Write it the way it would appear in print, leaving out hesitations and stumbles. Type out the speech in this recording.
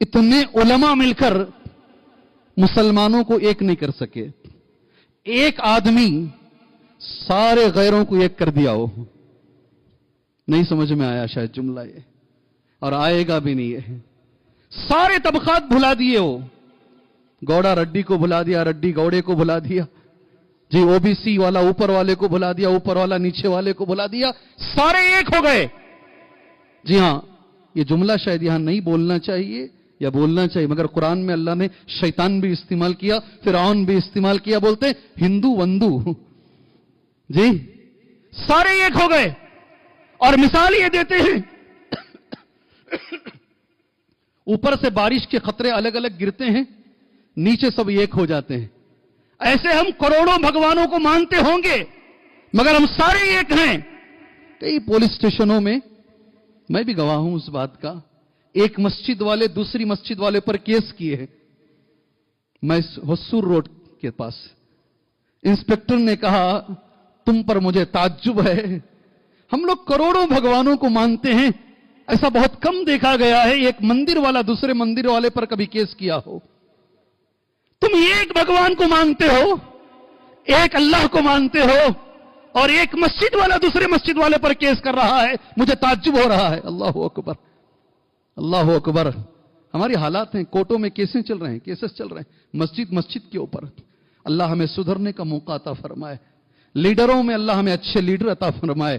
اتنے علماء مل کر مسلمانوں کو ایک نہیں کر سکے. ایک آدمی سارے غیروں کو ایک کر دیا ہو. نہیں سمجھ میں آیا شاید جملہ یہ, اور آئے گا بھی نہیں ہے. سارے طبقات بھلا دیے ہو. گوڑا رڈی کو بھلا دیا, رڈی گوڑے کو بھلا دیا, جی او بی سی والا اوپر والے کو بھلا دیا, اوپر والا نیچے والے کو بھلا دیا, سارے ایک ہو گئے. جی ہاں, یہ جملہ شاید یہاں نہیں بولنا چاہیے یا بولنا چاہیے, مگر قرآن میں اللہ نے شیطان بھی استعمال کیا, فرعون بھی استعمال کیا. بولتے ہندو وندو. جی سارے ایک ہو گئے. اور مثال یہ دیتے ہیں, اوپر سے بارش کے قطرے الگ الگ گرتے ہیں, نیچے سب ایک ہو جاتے ہیں. ایسے ہم کروڑوں بھگوانوں کو مانتے ہوں گے مگر ہم سارے ایک ہیں. کئی پولیس اسٹیشنوں میں میں بھی گواہ ہوں اس بات کا, ایک مسجد والے دوسری مسجد والے پر کیس کیے ہیں. میں حصور روڈ کے پاس, انسپکٹر نے کہا تم پر مجھے تعجب ہے, ہم لوگ کروڑوں بھگوانوں کو مانتے ہیں, ایسا بہت کم دیکھا گیا ہے ایک مندر والا دوسرے مندر والے پر کبھی کیس کیا ہو. تم ایک بھگوان کو مانتے ہو, ایک اللہ کو مانتے ہو, اور ایک مسجد والا دوسرے مسجد والے پر کیس کر رہا ہے. مجھے تعجب ہو رہا ہے. اللہ اکبر, اللہ اکبر. ہماری حالات ہیں, کوٹوں میں کیسز چل رہے ہیں, مسجد مسجد کے اوپر. اللہ ہمیں سدھرنے کا موقع عطا فرمائے. لیڈروں میں اللہ ہمیں اچھے لیڈر عطا فرمائے.